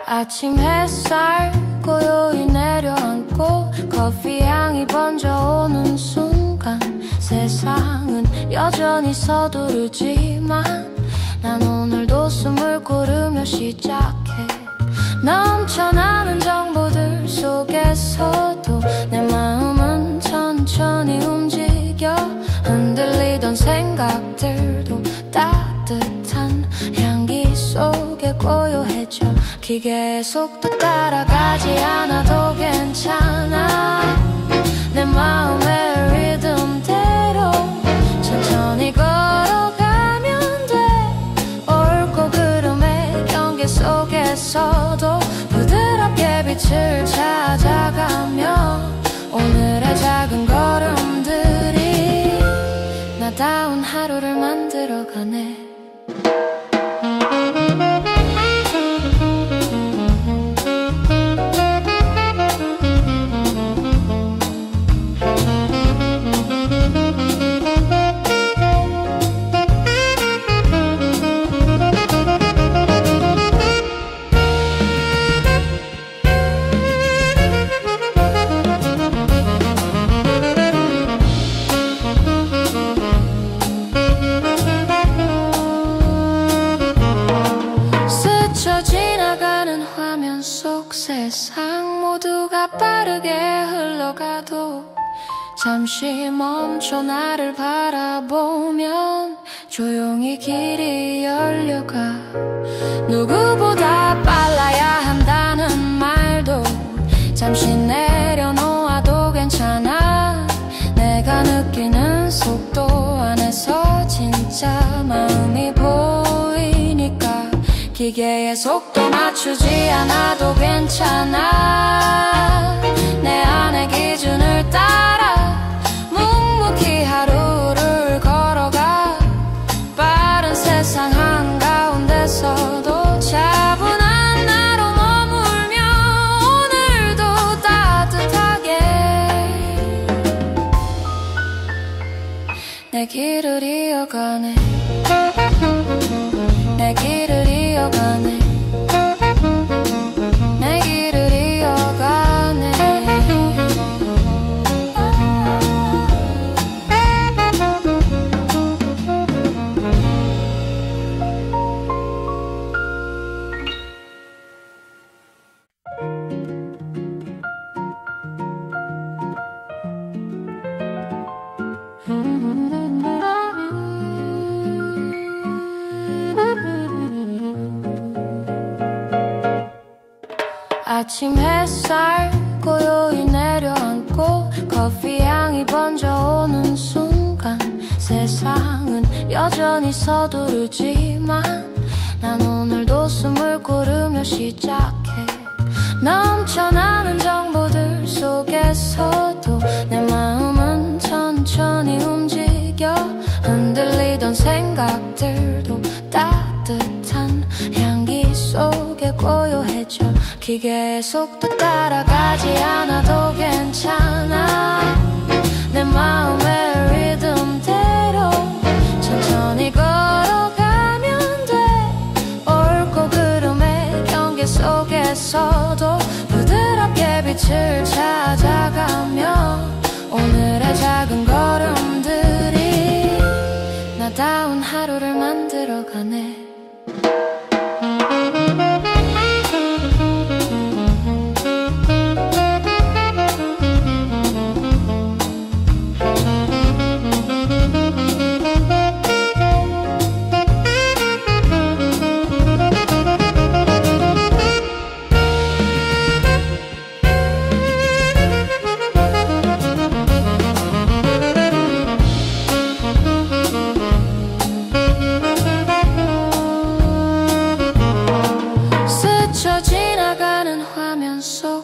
아침 햇살 고요히 내려앉고 커피 향이 번져오는 순간 세상은 여전히 서두르지만 난 오늘도 숨을 고르며 시작해. 넘쳐나는 정보들 속에서도 내 마음은 천천히 움직여. 흔들리던 생각들도 따뜻한 향기 속에 고요해져. 기계의 속도 따라가지 않아도 괜찮아. 내 마음의 리듬대로 천천히 걸어가면 돼. 옳고 그름의 경계 속에서도 부드럽게 빛을 찾아가며 오늘의 작은 걸음들이 나다운 하루를 만들어가네. 세상 모두가 빠르게 흘러가도 잠시 멈춰 나를 바라보면 조용히 길이 열려가. 누구보다 빨라야 한다는 말도 잠시 내려놓아도 괜찮아. 내가 느끼는 속도 안에서 진짜 마음이 보이니까 기계의 속도 맞추지 않아도 괜찮아. 내 안의 기준을 따라 묵묵히 하루를 걸어가. 빠른 세상 한가운데서도 차분한 나로 머물며 오늘도 따뜻하게 내 길을 이어가네. 내 길을 이어가네. 내 길을 이어가네. 아침 햇살 고요히 내려앉고 커피 향이 번져오는 순간 세상은 여전히 서두르지만 난 오늘도 숨을 고르며 시작해. 넘쳐나는 정보들 속에서도 내 마음은 천천히 움직여. 흔들리던 생각들도 따뜻한 향기 속에 고요해져. 기계의 속도 따라가지 않아도 괜찮아. 내 마음의 리듬대로 천천히 걸어가면 돼. 옳고 그름의 경계 속에서도 부드럽게 빛을 찾아가며 오늘의 작은 걸음들이 나다운 하루를 만들어가네.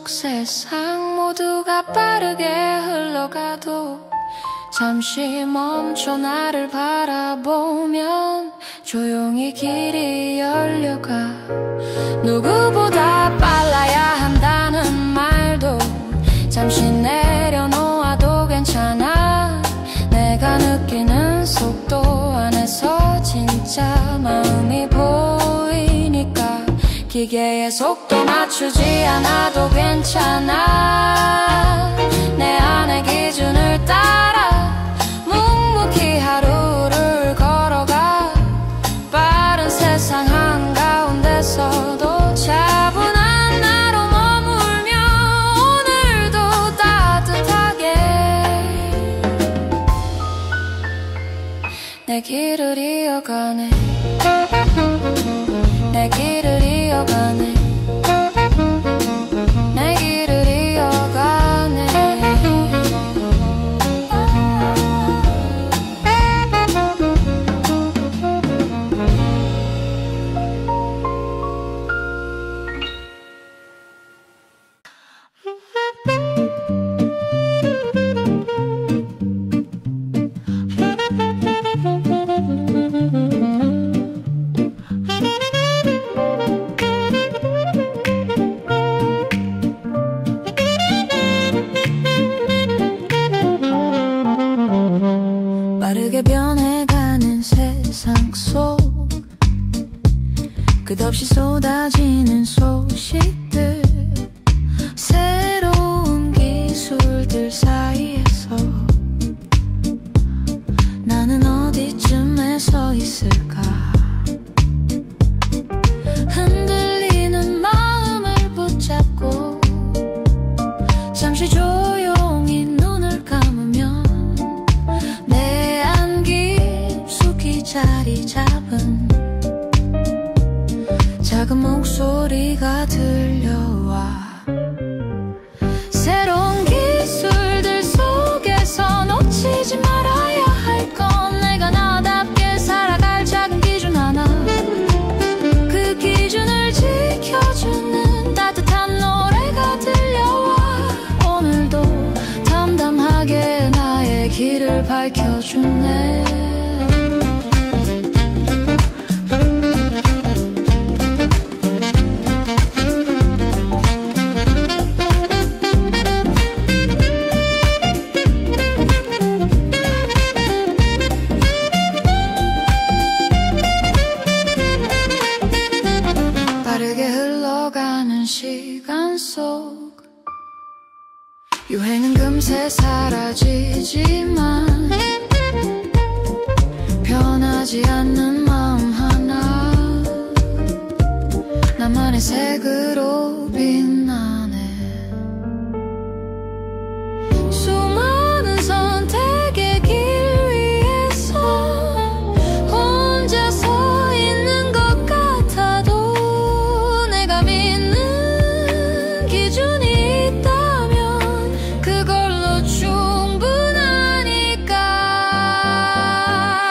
세상 모두가 빠르게 흘러가도 잠시 멈춰 나를 바라보면 조용히 길이 열려가. 누구보다 빨라야 한다는 말도 잠시 내려놓아도 괜찮아. 내가 느끼는 속도 안에서 진짜 마음이 보이니까 기계 시계의 속도 맞추지 않아도 괜찮아. 내 안의 기준을 따라 묵묵히 하루를 걸어가. 빠른 세상 한가운데서도 차분한 나로 머물며 오늘도 따뜻하게 내 길을 이어가네. 내 길을 이어가네. 내 길을 이어가네. 빠르게 변해가는 세상 속 끝없이 쏟아지는 소식들, 새로운 기술들 사이에서 나는 어디쯤에 서 있을까. 흔들리는 마음을 붙잡고 잠시 조용히 눈을 감으면 내 안 깊숙이 자리 잡은 작은 목소리가 들려와. 새로운 기술들 속에서 놓치지 말아야 할 건 내가 나답게 살아갈 작은 기준 하나. 그 기준을 지켜주는 따뜻한 노래가 들려와. 오늘도 담담하게 나의 길을 밝혀주네. 빠르게 흘러가는 시간 속 유행은 금세 사라지지만 변하지 않는 마음 하나 나만의 색으로 빛나네. 수많은 선택의 길 위에서 혼자 서 있는 것 같아도 내가 믿는 기준이 있다면 그걸로 충분하니까.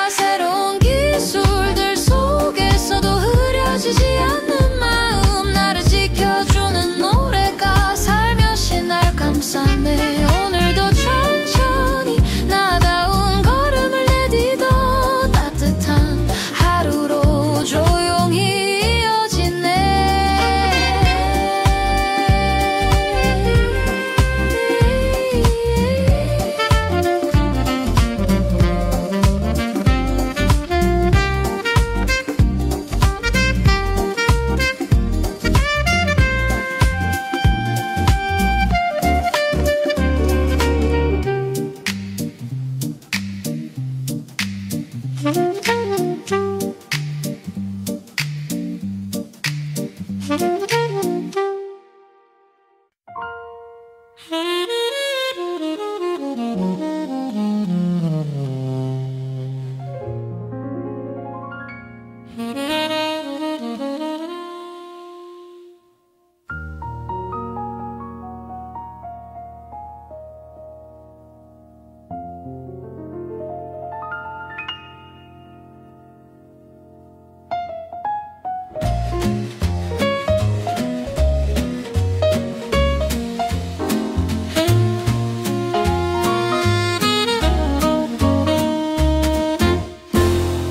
새로운 기술들 속에서도 흐려지지 않는 마음, 나를 지켜주는 노래가 살며시 날 감싸네. 오늘도 천천히 나다운 걸음을 내딛어 따뜻한 하루로 조용히 이어지네.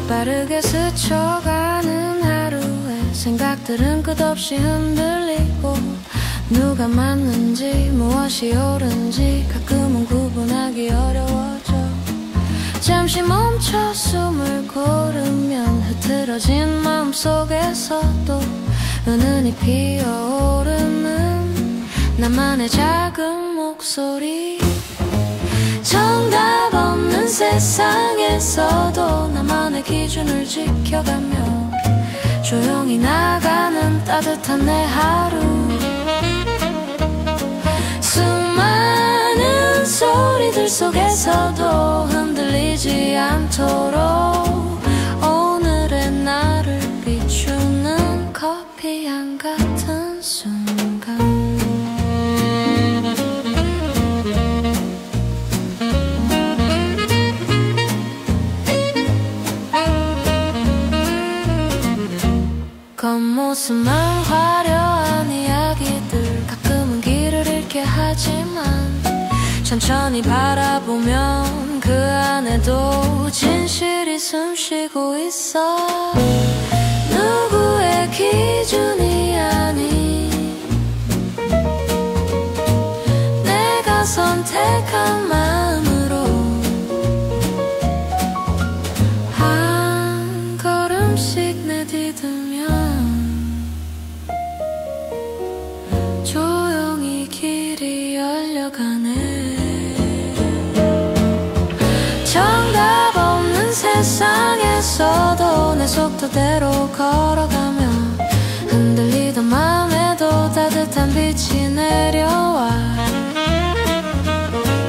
빠르게 스쳐가는 하루에 생각들은 끝없이 흔들리고 누가 맞는지 무엇이 옳은지 가끔은 구분하기 어려워져. 잠시 멈춰 숨을 고르면 흐트러진 마음속에서도 은은히 피어오르는 나만의 작은 목소리. 정답 없는 세상에서도 나만의 기준을 지켜가며 조용히 나가는 따뜻한 내 하루. 수많은 소리들 속에서도 흔들리지 않도록 오늘의 나를 비추는 커피향 같은 순간. 겉모습만 화려한 이야기들 가끔은 길을 잃게 하지만 천천히 바라보면 그 안에도 진실이 숨쉬고 있어. 누구의 기준이 아닌 내가 선택한 마음으로 한 걸음씩 내디디면 조용히 길이 열려가네. 정답 없는 세상에서도 내 속도대로 걸어가며 흔들리던 마음에도 따뜻한 빛이 내려와.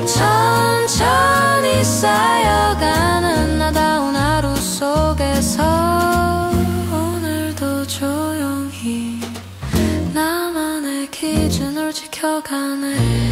천천히 쌓여가는 나다운 하루 속에서 오늘도 조용히 나만의 기준을 지켜가네.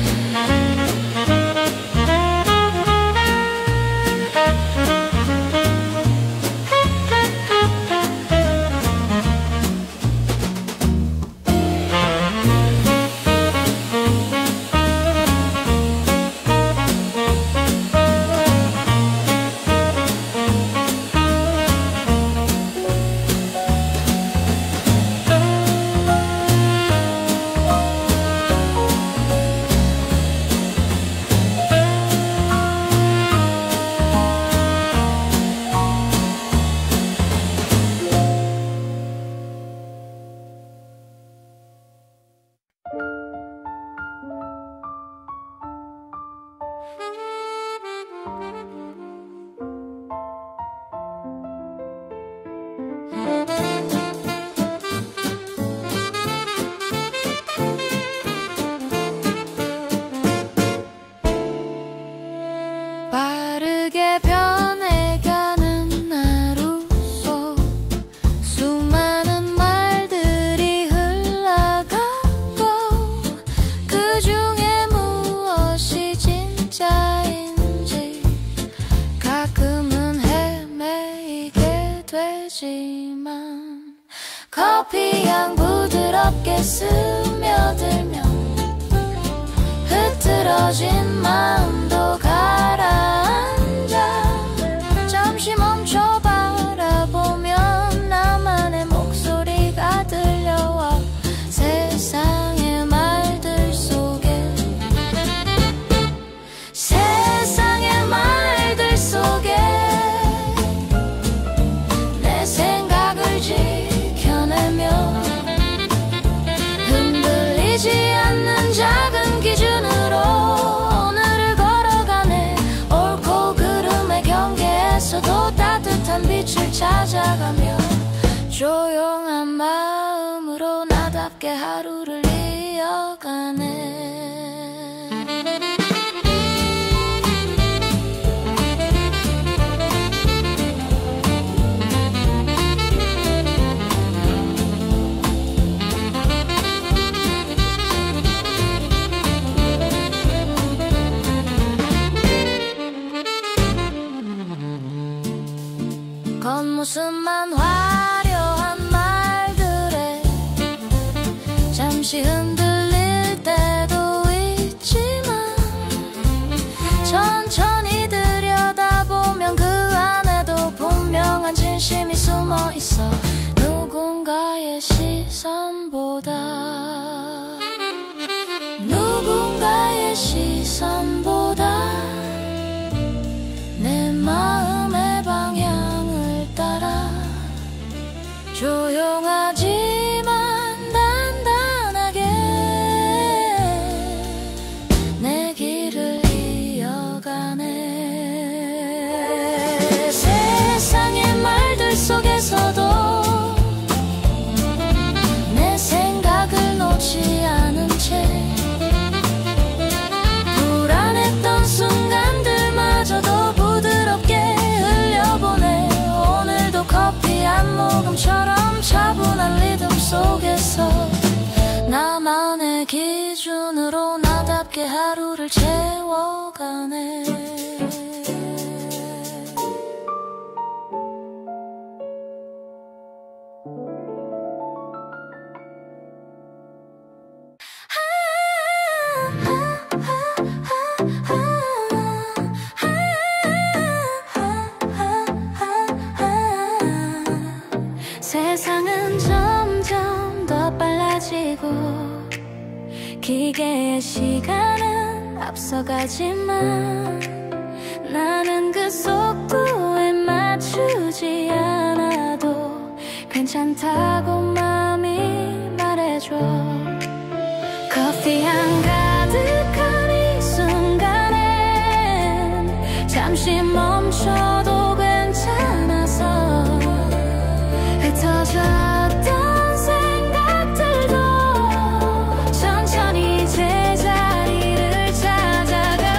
빠르게 변해가는 하루 속 수많은 말들이 흘러가고 그 중에 무엇이 진짜인지 가끔은 헤매이게 되지만 커피향 부드럽게 스며들며 흐트러진 마음도 가라앉아. 잠시 멈춰 바라보면 나만의 목소리가 들려와. 세상의 말들 속에 세상의 말들 속에 내 생각을 지켜내며 흔들리지 않는 작은 기준으로 오늘을 걸어가네. 옳고 그름의 경계에서도 따뜻한 빛을 찾아가며 조용한 마음으로 나답게 하루를 이어가네. 겉모습만 화려한 말들에 잠시 흔들릴 때도 있지만 천천히 들여다보면 그 안에도 분명한 진심이 숨어 있어. 누군가의 시선보다 누군가의 시선보다 내 마음의 방향을 따라 조용하지만 나만의 기준으로 나답게 하루를 채워가네. 세상은 점점 더 빨라지고 기계의 시간은 앞서가지만 나는 그 속도에 맞추지 않아도 괜찮다고 마음이 말해줘. 커피 한 가득한 이 순간엔 잠시 멈춰도 괜찮아서 흩어졌던 생각들도 천천히 제자리를 찾아가.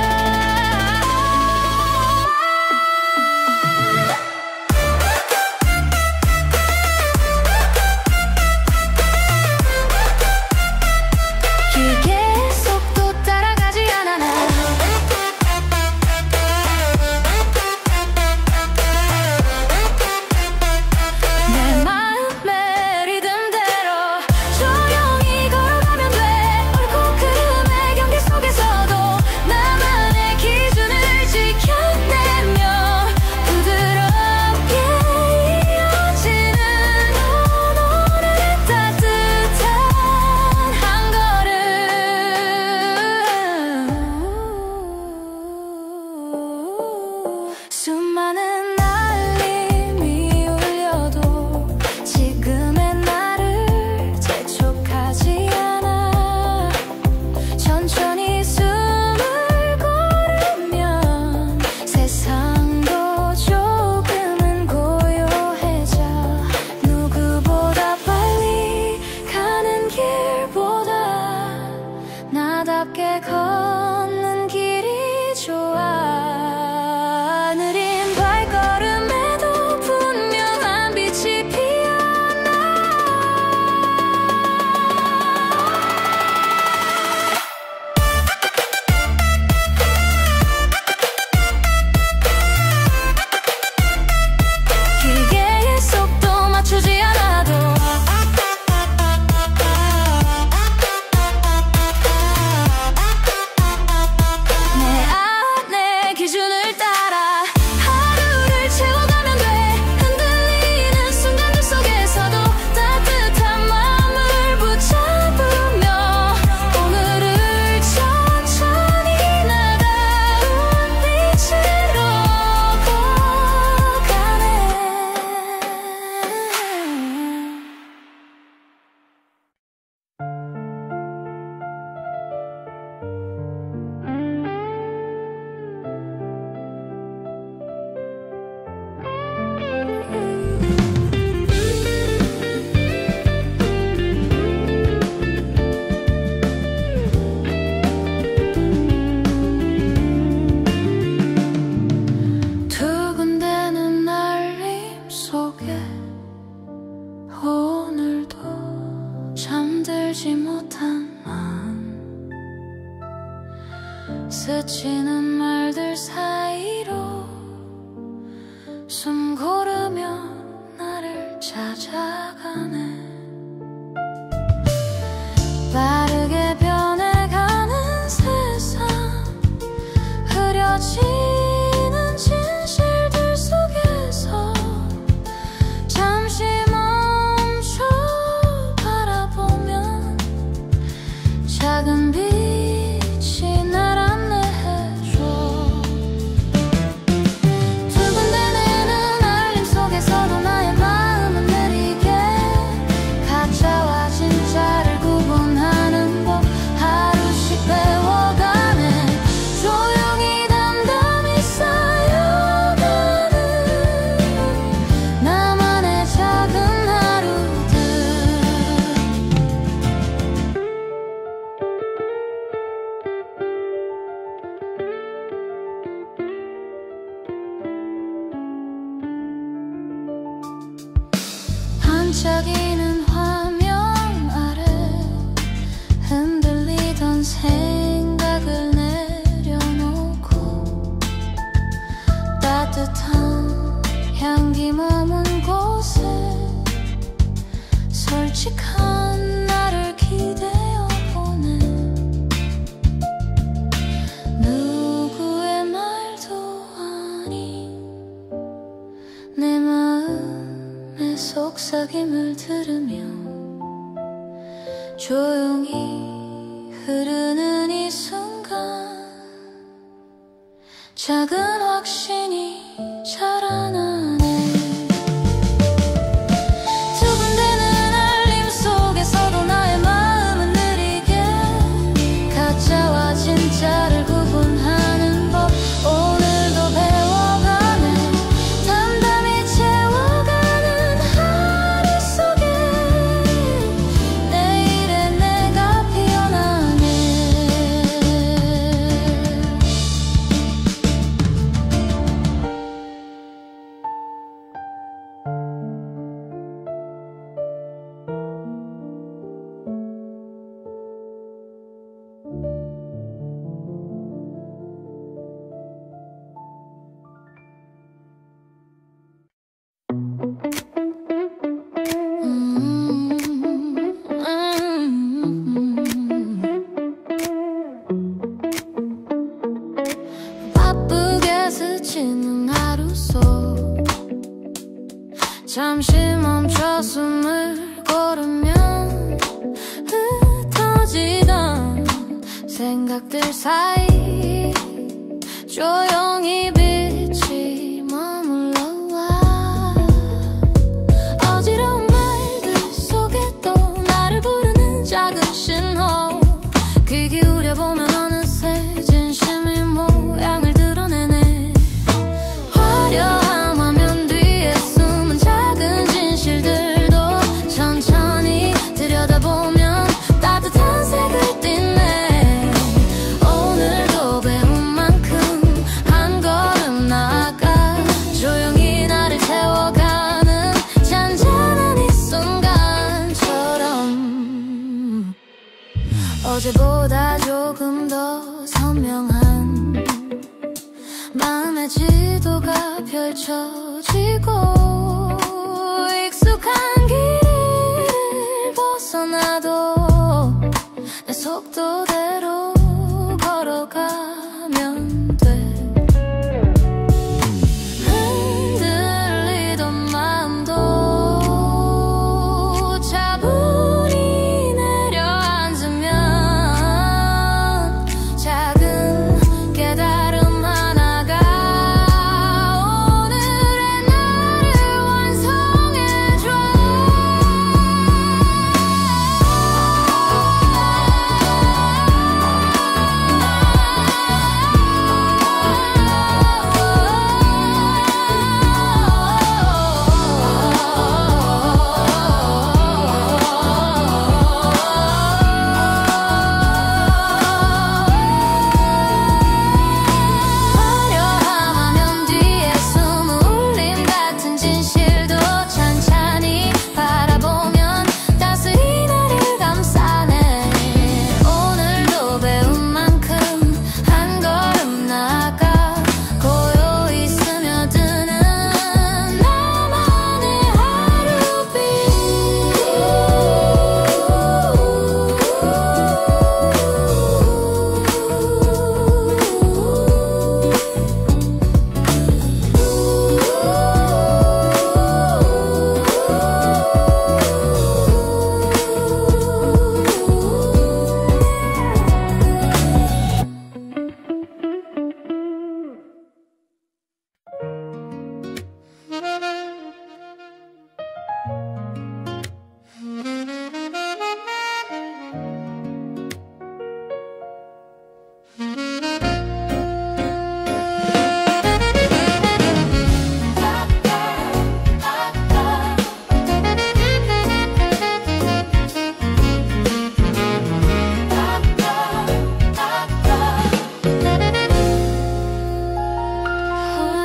기계의 속도 따라가지 않아 나. 내 마음의 리듬대로 조용히 걸어가면 돼. 옳고 그름의 경계 속에서도 나만의 기준을 지켜내며 부드럽게 이어지는 오늘의 따뜻한 한 걸음. 수많은 알림이 울려도 지금의 나를 재촉하지 않아. 천천히 숨을 고르면 세상도 조금은 고요해져. 누구보다 빨리 가는 길보다 나답게 걷는 길이 좋아. 느린 발걸음에도 분명한 빛이 피어나. 기계의 속도 맞추지 않아도 내 안의 기준을 따라 하루를 채워가면 돼. 흔들리는 순간들 속에서도 따뜻한 마음을 붙잡으며 오늘을 천천히 나다운 빛으로 걷어가네. 두근대는 알림 속에 오늘도 잠들지 못한 난 스치는 말들 사이로 숨 고르며 나를 찾아가네. 빠르게 변해가는 세상 흐려지는 진실들 속에서 잠시 멈춰 바라보면 작은 빛이 날 안내해줘. 두근대는 알림 속에서도 나의 마음은 느리게 가짜와 진짜를 구분하는 법 하루씩 배워가네. 조용히 담담히 쌓여가는 나만의 작은 하루들. 반짝이는 화면 아래 생각을 내려놓고 따뜻한 향기 머문 곳에 솔직한 나를 기대어 보네. 누구의 말도 아닌 내 마음의 속삭임을 들으며 조용히 흐르는 이 순간 작은 확신이 자라나네. 두근대는 알림 속에서도 나의 마음은 느리게 가짜와 진짜를 구분하는 법 오늘도 배워가네. 담담히 채워가는 하루 속에 내일의 내가 피어나네. 바쁘게 스치는 하루 속 잠시 멈춰 숨을 고르면 흩어지던 생각들 사이 조용히 빛이 머물러와. 어지러운 말들 속에 또 나를 부르는 작은 신호 귀 기울여보면 어느새 진심의 모양을 드러내네. 화려한 화면 뒤에 숨은 작은 진실들도 천천히 들여다보면 따뜻한 색을 띠네. 오늘도 배운 만큼 한 걸음 나아가 조용히 나를 채워가는 잔잔한 이 순간처럼 어제보다 조금 더 선명한 마음의 지도가 펼쳐지고 익숙한 길을 벗어나도 내 속도대로 걸어가면 돼. 흔들리던 마음도 차분히 내려앉으면 작은 깨달음 하나가 오늘의 나를 완성해줘. 화려한 화면 뒤에 숨은 울림 같은 진실도 찬찬히 바라보면 따스히 나를 감싸네. 오늘도 배운 만큼 한 걸음 나아가 고요히 스며드는 나만의 하루빛.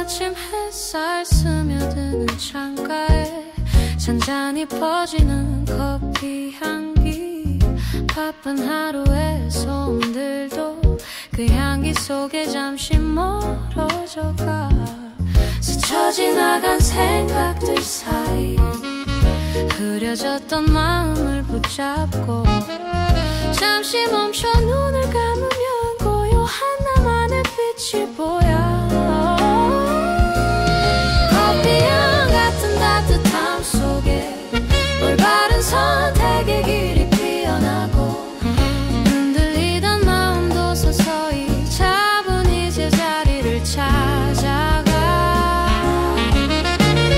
아침 햇살 스며드는 창가에 잔잔히 퍼지는 커피 향기 바쁜 하루의 소음들도 그 향기 속에 잠시 멀어져가 스쳐 지나간 생각들 사이 흐려졌던 마음을 붙잡고 잠시 멈춰 눈을 감으면 고요한 나만의 빛이 보여 커피향 같은 따뜻함 속에 올바른 선택의 길이 피어나고 흔들리던 마음도 서서히 차분히 제자리를 찾아가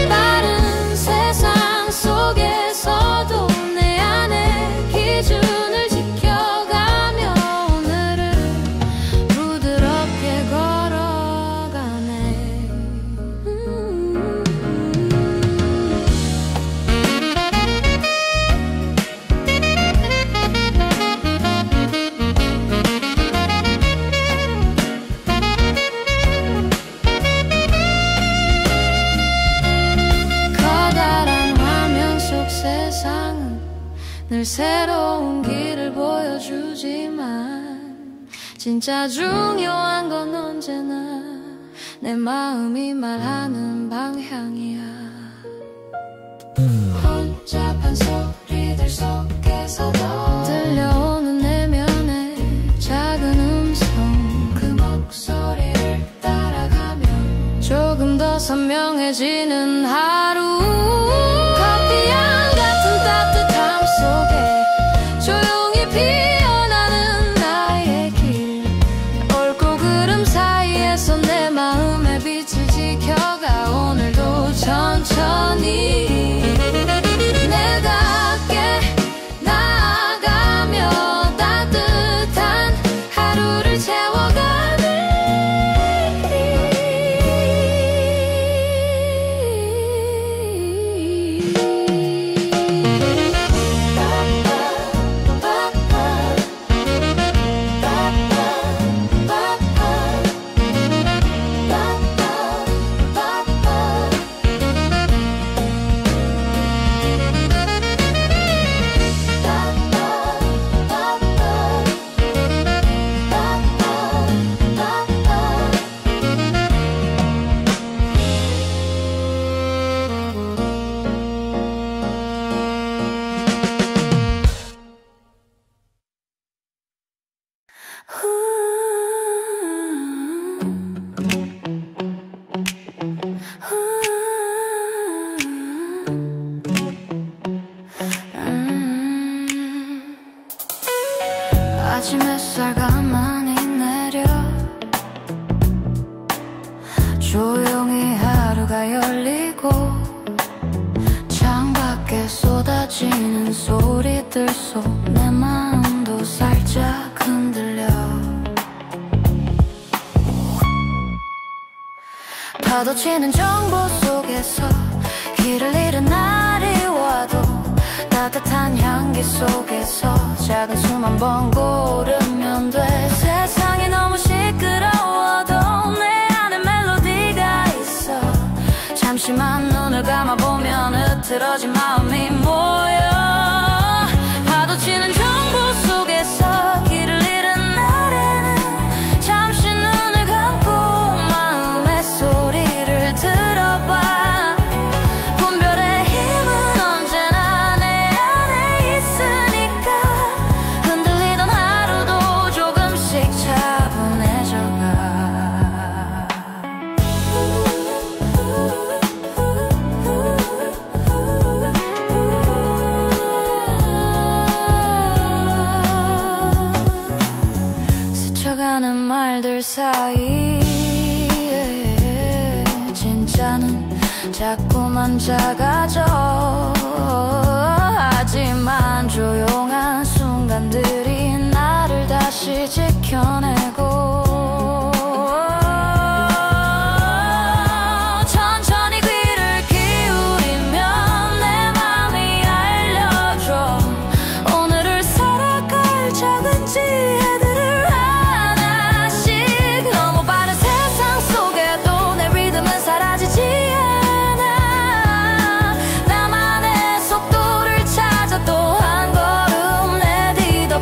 빠른 세상 속에서도 내 안의 기준을 지켜가며 오늘을 부드럽게 걸어가네 커다란 화면 속 세상은 늘 새로운 길을 보여주지만 진짜 중요한 건 언제나 내 마음이 말하는 방향이야 혼잡한 소리들 속에서도 들려오는 내면의 작은 음성 그 목소리를 따라가면 조금 더 선명해지는 하루 커피향 같은 따뜻함 속에 조용히 피어나는 나의 길 옳고 그름 사이에서 내 마음의 빛을 지켜가 오늘도 천천히 내 닿게 나아가며 따뜻한 하루를 아침 햇살 가만히 내려 조용히 하루가 열리고 창밖에 쏟아지는 소리들 속 내 마음도 살짝 흔들려 파도 치는 정보 속에서 길을 잃은 날이 와도 따뜻한 향기 속에서 작은 숨 한 번 고르면 돼 세상이 너무 시끄러워도 내 안에 멜로디가 있어 잠시만 눈을 감아보면 흐트러진 마음이 모여 파도 치는 정보 속에서 길을 잃은 날에는 잠시 눈을 감고 마음의 소리를 들어봐 분별의 힘은 언제나 내 안에 있으니까 흔들리던 하루도 조금씩 차분해져가 스쳐가는 말들 사이에 진짜는 자꾸만 작아져 하지만 조용한 순간들이 나를 다시 지켜내고 천천히 귀를 기울이면 내 맘이 알려줘 오늘을 살아갈 작은 지혜들을 하나씩 너무 빠른 세상 속에도 내 리듬은 사라지지 않아 나만의 속도를 찾아 또 한 걸음 내디뎌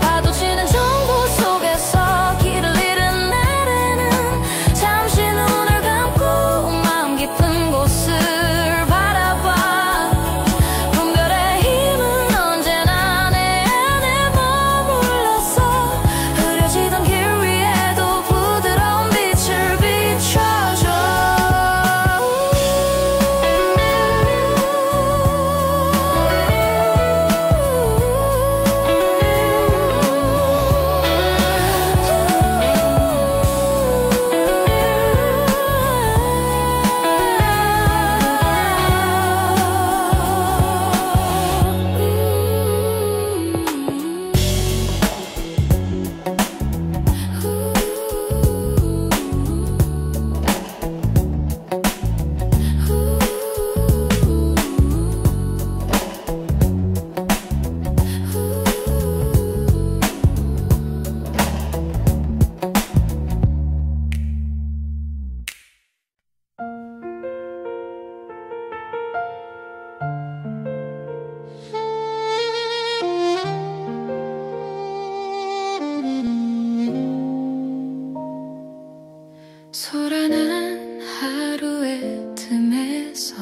소란한 하루의 틈에서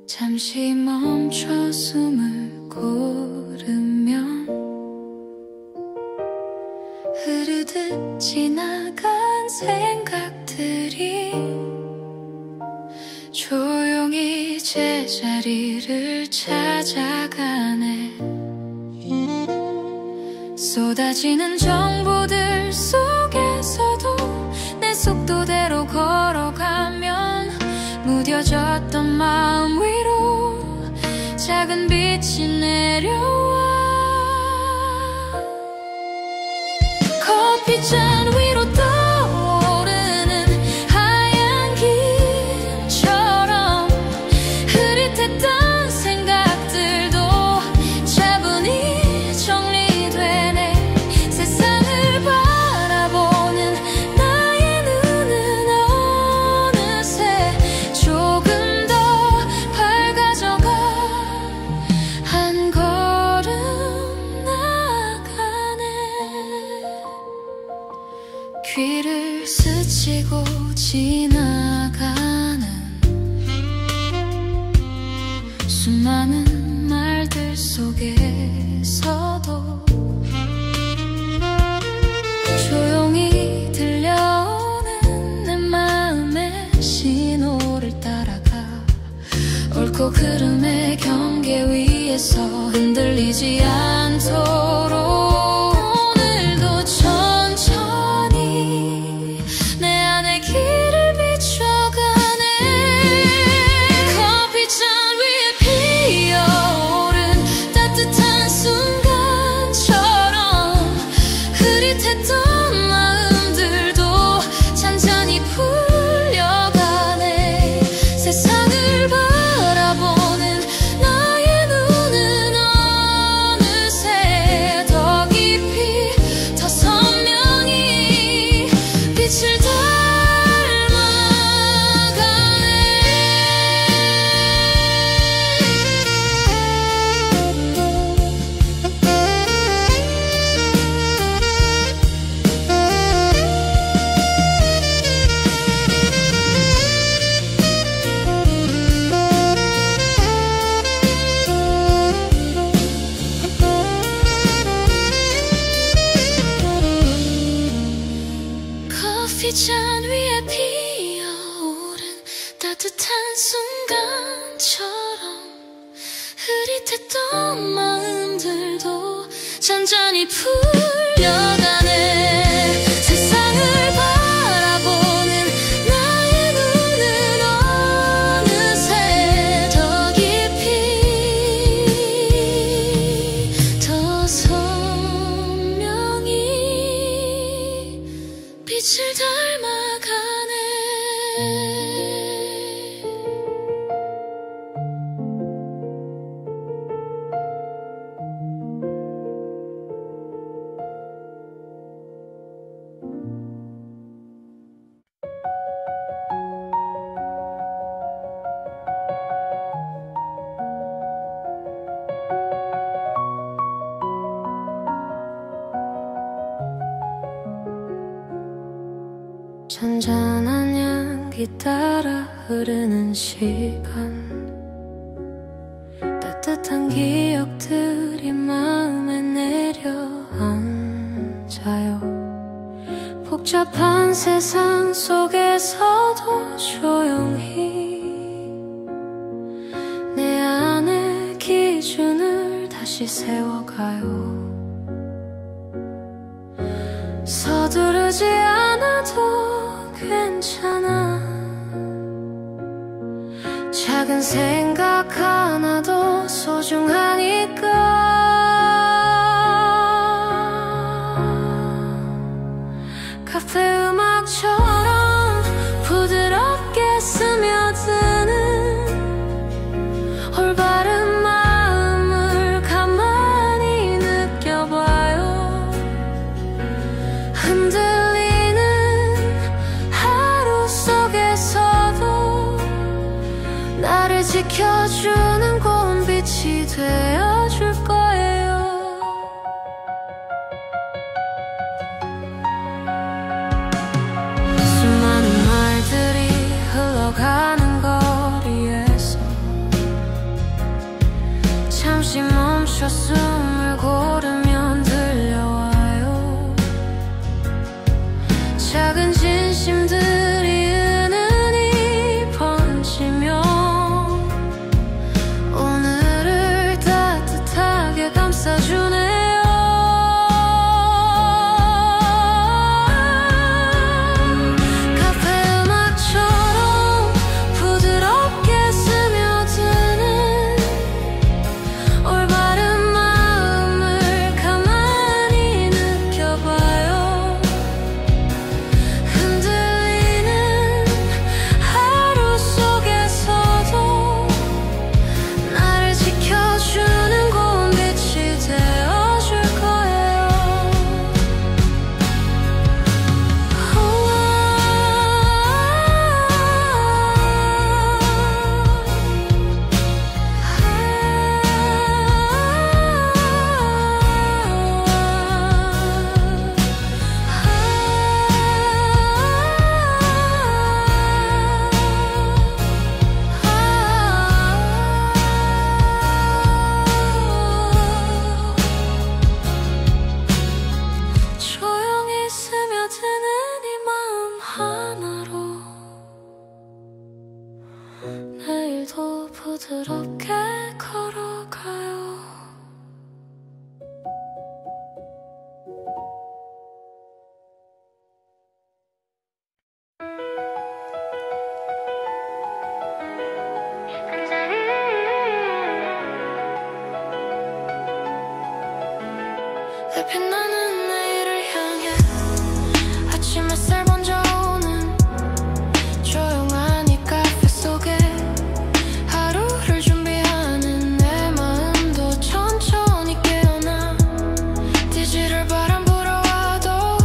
잠시 멈춰 숨을 고르면 흐르듯 지나간 생각들이 조용히 제자리를 찾아가네. 쏟아지는 정보들 속에서도 내 속도대로 걸어가면 무뎌졌던 마음 위로 작은 빛이 내려와. 커피잔 위로 떠오르는 하얀 김처럼 흐릿했던 생각들도 차분히 정리되네. 세상을 바라보는 나의 눈은 어느새 조금 더 밝아져가 한 걸음 나가네. 귀를 스치고 지나가는 수많은 말들 속에서도 조용히 들려오는 내 마음의 신호를 따라가 옳고 그름의 경계 위에서 흔들리지 않도록 오늘도 천천히 내 안의 길을 비춰가네. 커피잔 위에 피어오른 따뜻한 순간처럼 흐릿했던 마음들도 잔잔히 풀려가네. 세상을 바라보는 나의 눈은 어느새 더 깊이 더 선명히 빛을 커피잔 위에 피어오른 따뜻한 순간처럼 흐릿했던 마음들도 잔잔히 풀려가네. 세상을 바라보는 나의 눈은 어느새 더 깊이 더 선명히 빛을 닮아가네. 잔잔한 향기 따라 흐르는 시간, 따뜻한 기억들이 마음에 내려앉아요. 복잡한 세상 속에서도 조용히 내 안의 기준을 다시 세워가요. 서두르지 않아도 괜찮아. 작은 생각 하나도 소중하니까. 카페 음악처럼 부드럽게 스며드는 올바른 마음을 가만히 느껴봐요. 흔들리는 하루 속에서도 나를 지켜주는 고운 빛이 돼. 숨을 고르면 들려와요. 작은 진심들이 은은히 번지며 오늘을 따뜻하게 감싸주네요. 내일도 부드럽게 걸어가요. 내 빛나는 내일을 향해 아침 햇살 먼저 오는 조용한 이 카페 속에 하루를 준비하는 내 마음도 천천히 깨어나. 디지털 바람 불어와도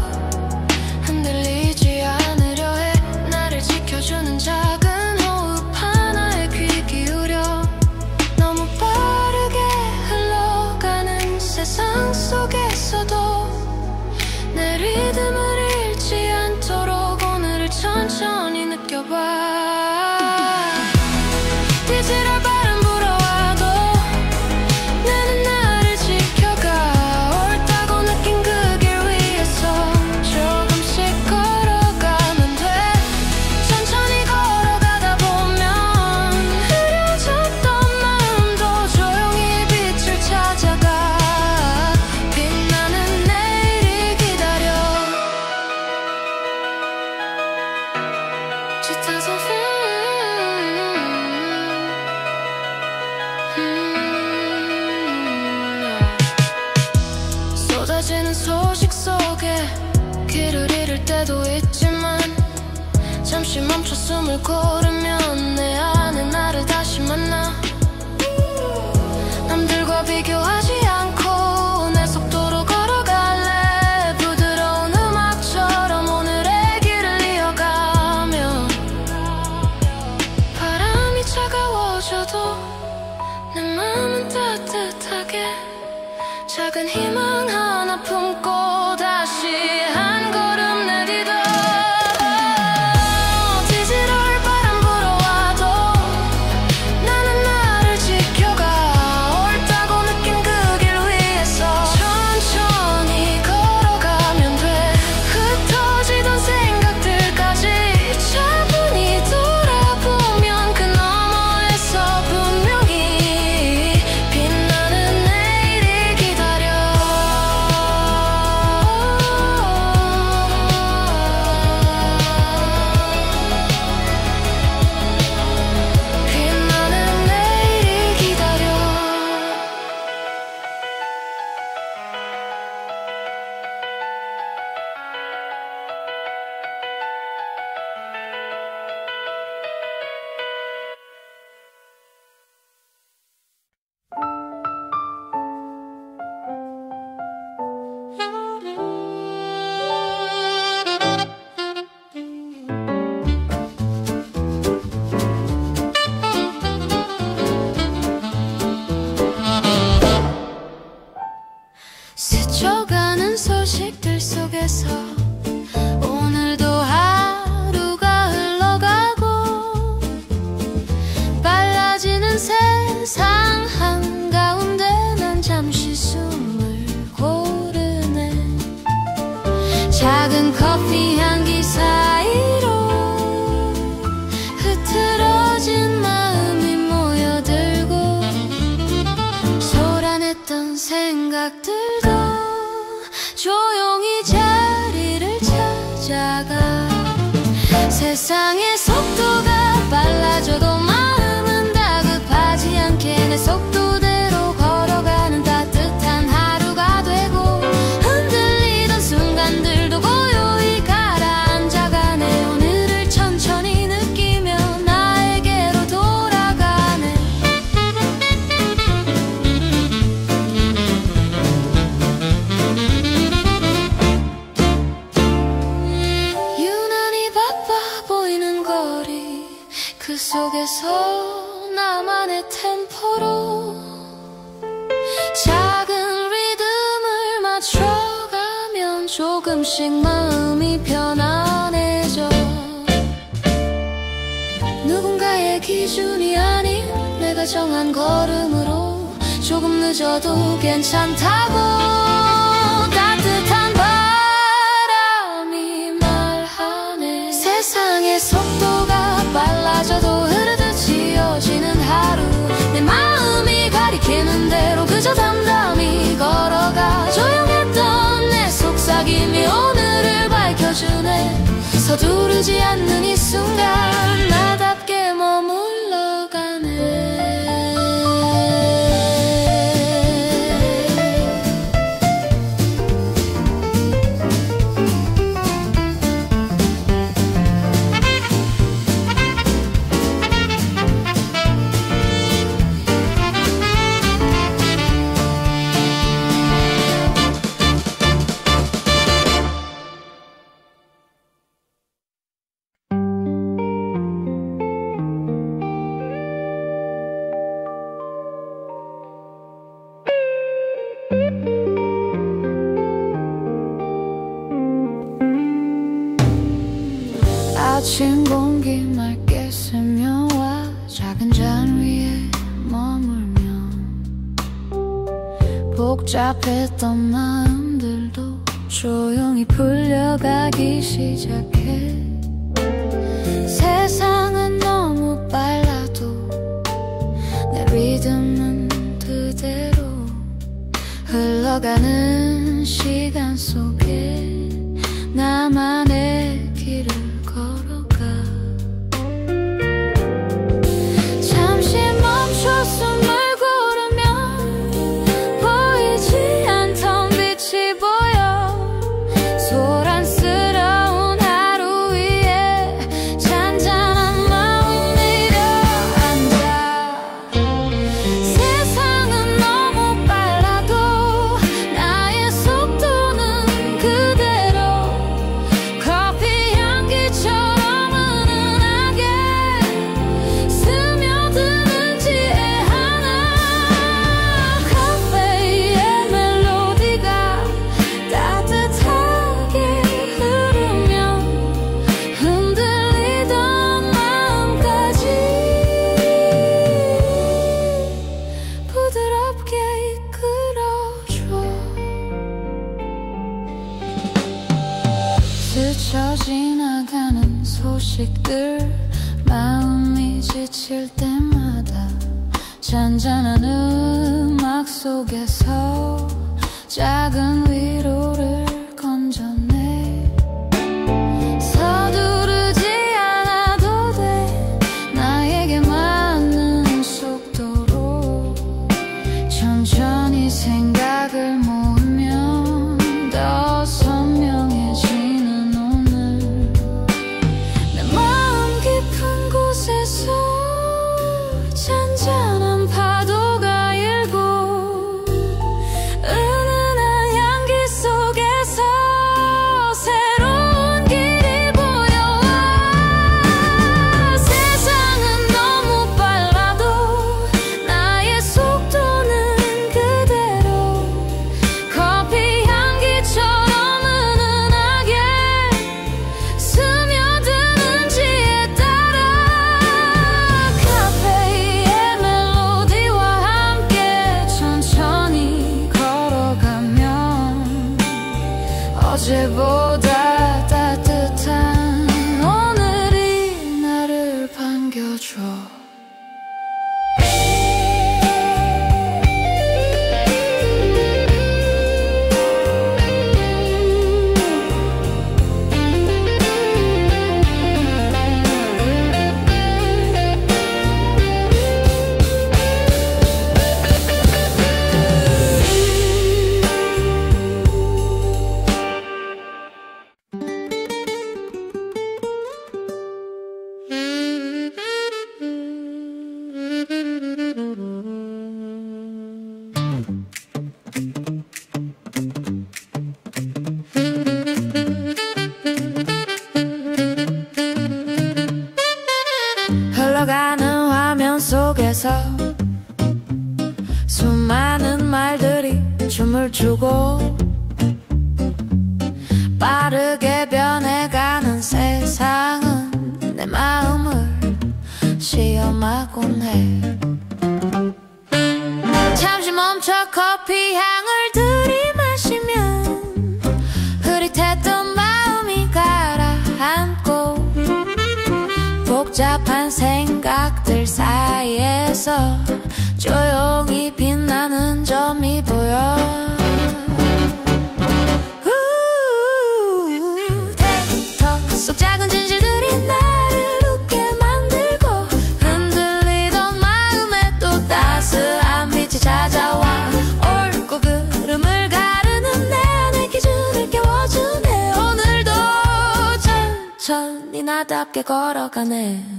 흔들리지 않으려 해. 나를 지켜주는 작은 호흡 하나에 귀 기울여. 너무 빠르게 흘러가는 세상 속에서도 내 리듬을 잃지 않도록 오늘을 천천히 느껴봐. 디지털 바람 불어와도 나는 나를 지켜가. 옳다고 느낀 그 길 위에서 조금씩 걸어가면 돼. 천천히 걸어가다 보면 흐려졌던 마음도 조용히 빛을 찾아가. 빛나는 내일이 기다려. 짙어서 쏟아지는 소식 속에 길을 잃을 때도 있지만 잠시 멈춰 숨을 고르면 내 안에 나를 다시 만나. 남들과 비교하지 않고 내 속도로 걸어갈래. 부드러운 음악처럼 오늘의 길을 이어가며 바람이 차가워져도 내 마음은 따뜻하게 작은 희망 하나 품고 다시 한 걸음 내디뎌. 디지털 바람 불어와도 나는 짙은 커피 향기 사이로 흐트러진 마음이 모여들고 소란했던 생각들도 조용히 자리를 찾아가 세상의 속도가 빨라져도 마음은 다급하지 않게 내 속도대로 걸어가는 따뜻한 하루가 되고 흔들리던 순간들도 고요히 가라앉아가네 오늘을 천천히 느끼며 나에게로 돌아가네 유난히 바빠 보이는 거리 그 속에서 나만의 템포로 작은 리듬을 맞춰가면 조금씩 마음이 편안해져 누군가의 기준이 아닌 내가 정한 걸음으로 조금 늦어도 괜찮다고 따뜻한 바람이 말하네 세상의 속도가 빨라져도 흐르듯 지어지는 하루 내 마음이 가리키는 대로 그저 담담히 걸어가 조용했던 내 속삭임이 오늘을 밝혀주네 서두르지 않는 이 순간 나답게 머물러 가네 아침 공기 맑게 스며와 작은 잔 위에 머물면 복잡했던 마음들도 조용히 풀려가기 시작해 세상은 너무 빨라도 내 리듬은 그대로 흘러가는 시간 속에 나만의 길을 걸어가 잠시 멈춰 숨을 고르면 보이지 않던 빛이 보여 소란스러운 하루 위에 잔잔한 마음 내려앉아 세상은 너무 빨라도 나의 속도는 그대로 커피 향기처럼 은은하게 스며드는지 애하나 카페의 멜로디가 따뜻하게 흐르며 흔들리던 마음까지 부드럽게 이끌어줘 스쳐 지나가는 소식들 마음이 지칠 때마다 잔잔한 음악 속에서 작은 위로를 건져내 서두르지 않아도 돼 나에게 맞는 속도로 천천히 생각을 모으면 더 선명해지는 오늘 내 마음 깊은 곳에서 잔잔한 파도가 일고 은은한 향기 속에서 새로운 길이 보여와 세상은 너무 빨라도 나의 속도는 그대로 커피 향기처럼 은은하게 스며드는지에 따라 카페의 멜로디와 함께 천천히 걸어가면 어제보다 속에서 수많은 말들이 춤을 추고 빠르게 변해가는 세상은 내 마음을 시험하곤 해. 잠시 멈춰 커피 향을 들이마시면 흐릿했던 마음이 가라앉고 복잡한 생각들 사이에서 조용히 빛나는 점이 보여. 데이터 속 작은 진실들이 나를 웃게 만들고 흔들리던 마음에 또 따스한 빛이 찾아와 옳고 그름을 가르는 내 안의 기준을 깨워주네. 오늘도 천천히 나답게 걸어가네.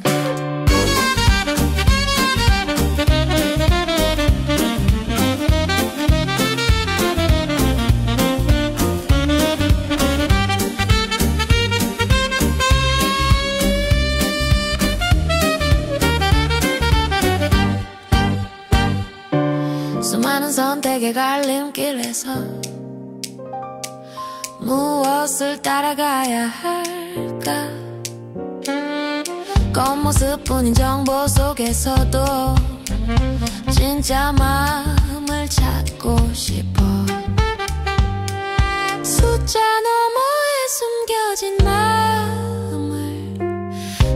수많은 선택의 갈림길에서 무엇을 따라가야 할까? 겉모습뿐인 정보 속에서도 진짜 마음을 찾고 싶어. 숫자 너머에 숨겨진 마음을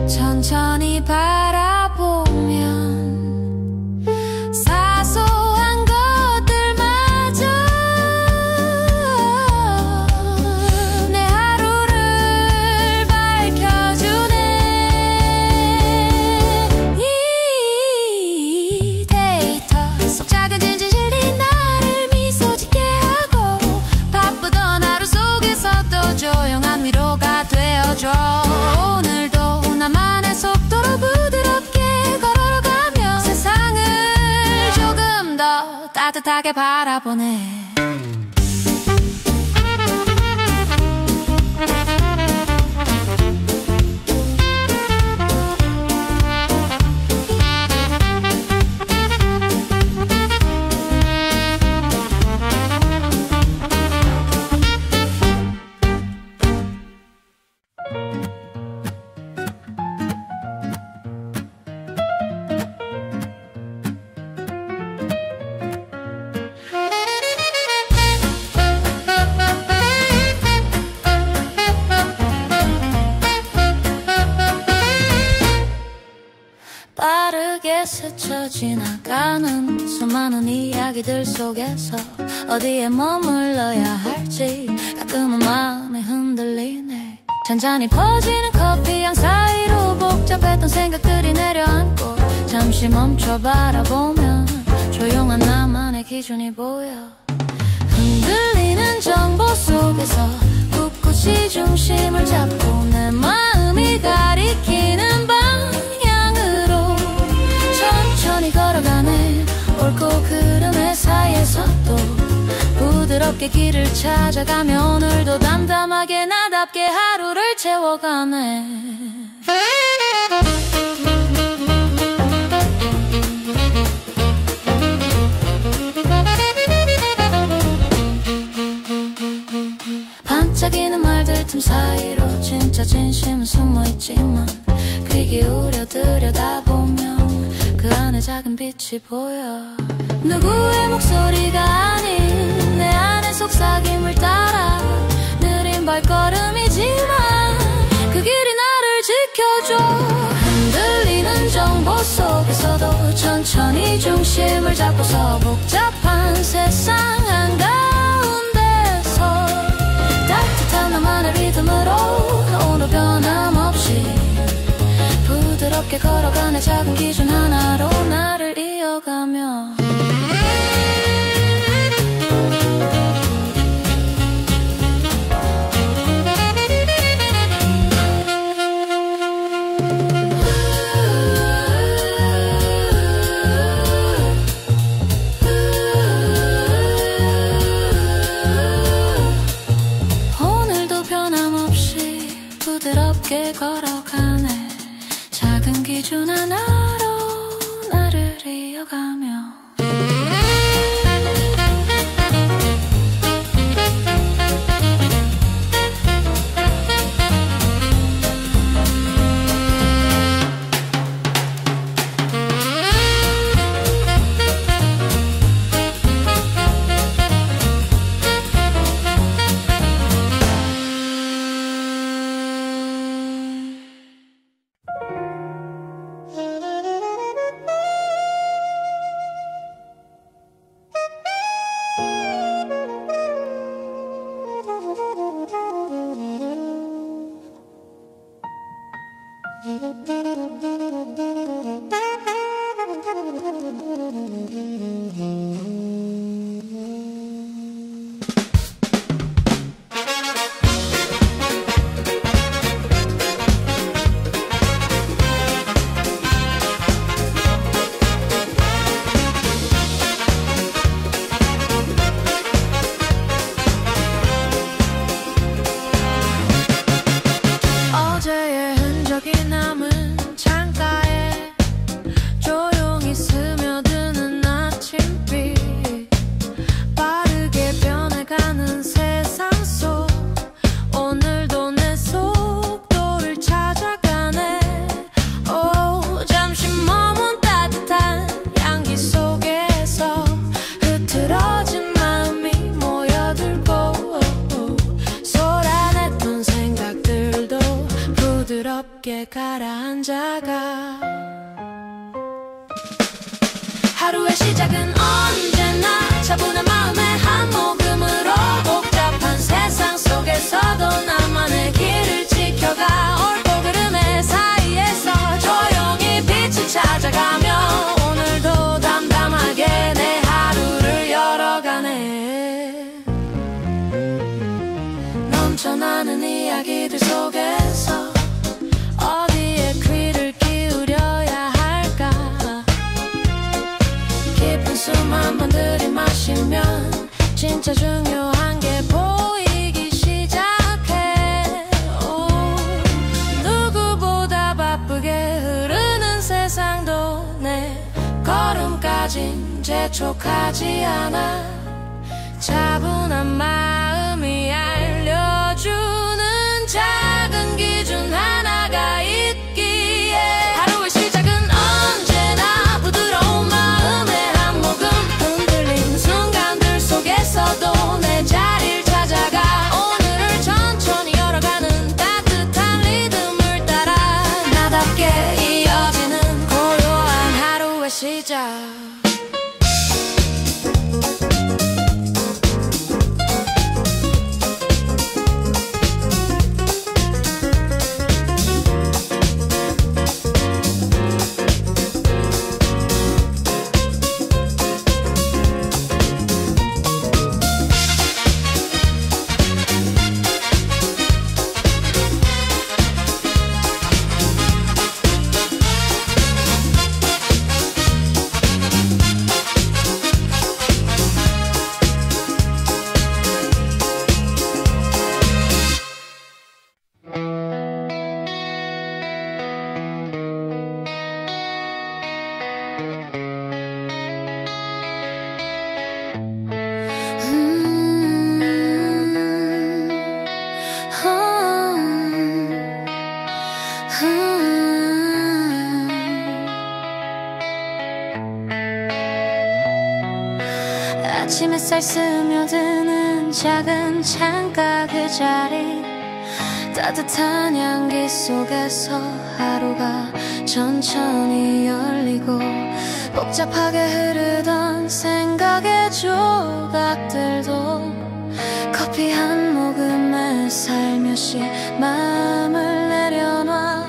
천천히 바라보면 사소한 것들마저 내 하루를 밝혀주네. 이 데이터 속 작은 진실이 나를 미소 짓게 하고 바쁘던 하루 속에서도 조용한 위로가 되어줘. 오늘도 나만의 속도로 부드럽게 걸어가며 세상을 조금 더 따뜻하게 바라보네. 빠르게 스쳐 지나가는 수많은 이야기들 속에서 어디에 머물러야 할지 가끔은 마음이 흔들리네. 잔잔히 퍼지는 커피향 사이로 복잡했던 생각들이 내려앉고 잠시 멈춰 바라보면 조용한 나만의 기준이 보여. 흔들리는 정보 속에서 꿋꿋이 중심을 잡고 내 마음이 가리키는 방향으로 천천히 걸어가네. 옳고 그름의 사이에서도 부드럽게 길을 찾아가며 오늘도 담담하게 나답게 하루를 채워가네. 반짝이는 말들 틈 사이로 진짜 진심은 숨어있지만 귀 기울여 들여다보면 그 안에 작은 빛이 보여. 누구의 목소리가 아닌 내 안의 속삭임을 따라 느린 발걸음이지만 그 길이 나를 지켜줘. 흔들리는 정보 속에서도 천천히 중심을 잡고서 복잡한 세상 한가운데서 따뜻한 나만의 리듬으로 오늘 변함없이 부드럽게 걸어가네. 작은 기준 하나로 나를 이어가며 오늘도 변함없이 부드럽게 걸어가네. 작은 기준 하나로 나를 이어 달려가며 어제의 흔적이 남은 창가에 조용히 스며드는 아침빛 빠르게 변해가는 세상 속 오늘도 내 속도를 찾아가네. 오, 잠시 머문 따뜻한 향기 속에서 흐트러진 마음이 모여들고 쏟아냈던 생각들도 부드럽게 가라앉아가. 하루의 시작은 언제나 차분한 마음의 한 모금으로 복잡한 세상 속에서도 나만의 길을 지켜가. 옳고 그름의 사이에서 조용히 빛을 찾아가며 오늘도 담담하게 내 하루를 열어가네. 넘쳐나는 이야기들 속에서 어디에 귀를 기울여야 할까. 깊은 숨 한 번 들이마시면 진짜 중요한 게 보이기 시작해. 오, 누구보다 바쁘게 흐르는 세상도 내 걸음까진 재촉하지 않아. 차분한 마음이 알려주는 작은 기준 하나가 있기에. 하루의 시작은 언제나 부드러운 마음의 한 모금 흔들린 순간들 속에서도 내 자리를 찾아가. 오늘을 천천히 열어가는 따뜻한 리듬을 따라 나답게 이어지는 고요한 하루의 시작. 아침 햇살 스며드는 작은 창가 그 자리 따뜻한 향기 속에서 하루가 천천히 열리고 복잡하게 흐르던 생각의 조각들도 커피 한 모금에 살며시 마음을 내려놔.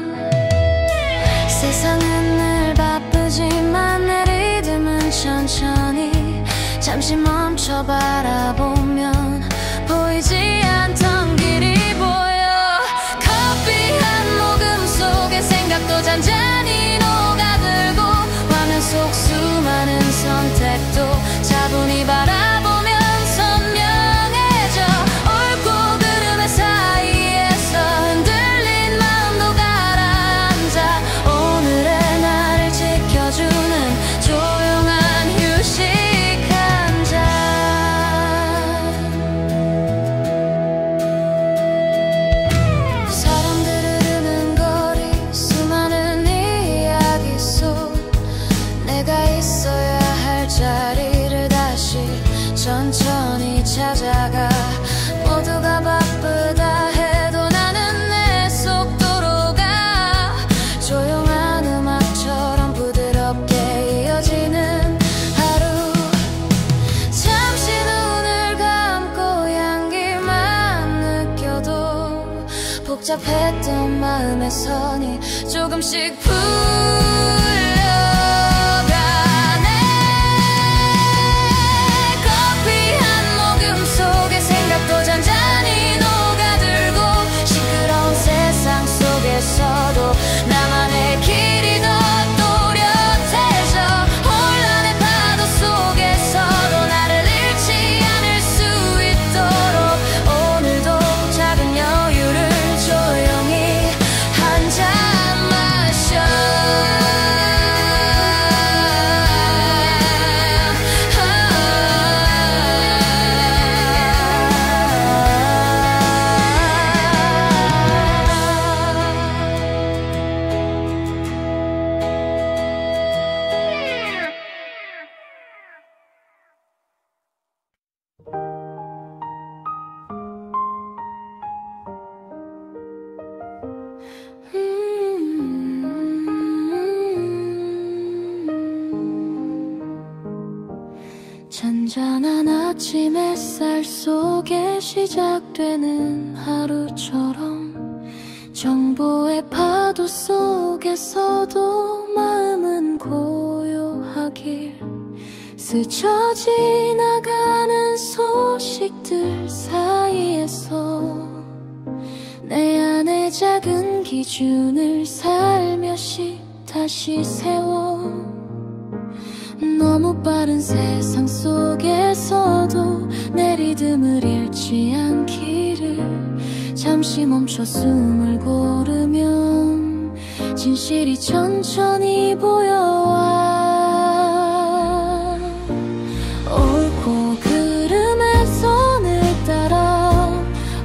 세상은 늘 바쁘지만 내 리듬은 천천히 잠시 멈춰 바라보면 보이지 않던 길이 보여. 커피 한 모금 속에 생각도 잔잔히 녹아들고 화면 속 수많은 선택도 차분히 바라보면 선명해져. 옳고 그름의 사이에서 흔들린 마음도 가라앉아. 오늘의 나를 지켜주는 조용한 복잡했던 마음의 선이 조금씩 풀려가네. 커피 한 모금 속에 생각도 잔잔히 녹아들고 시끄러운 세상 속에서도 나만의 길이 더 또렷해져. 혼란의 파도 속에서도 나를 잃지 않을 수 있도록 오늘도 작은 여유를 조용히 한 잔 마셔. 잔잔한 아침 햇살 속에 시작되는 하루처럼 정보의 파도 속에서도 마음은 고요하길 스쳐 지나가는 소식들 사이에서 내 안에 작은 기준을 살며시 다시 세워. 너무 빠른 세상 속에서도 내 리듬을 잃지 않기를 잠시 멈춰 숨을 고르면 진실이 천천히 보여와. 옳고 그름의 선을 따라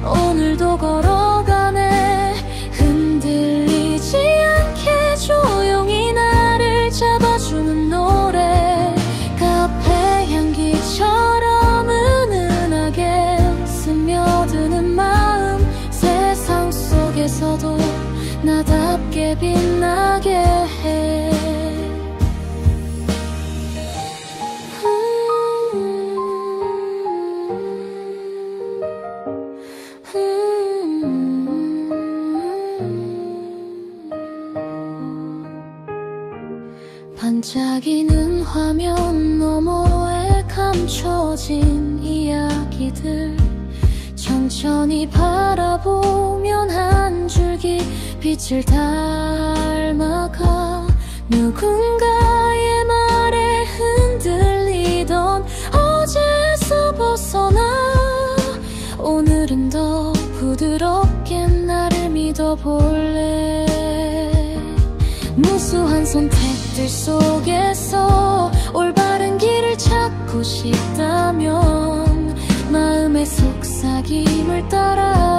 오늘도 걸어가네. 흔들리지 않게 조용히 나를 잡아주는 노래. 카페 향기처럼 은은하게 스며드는 마음. 세상 속에서도 나답게 빛나게 해. 반짝이는 화면 너머에 감춰진 이야기들 천천히 바라보면 한 줄기 빛을 닮아가. 누군가의 말에 흔들리던 어제에서 벗어나 오늘은 더 부드럽게 나를 믿어볼래. 무수한 선택들 속에서 올바른 길을 찾고 싶다면 마음의 속삭임을 따라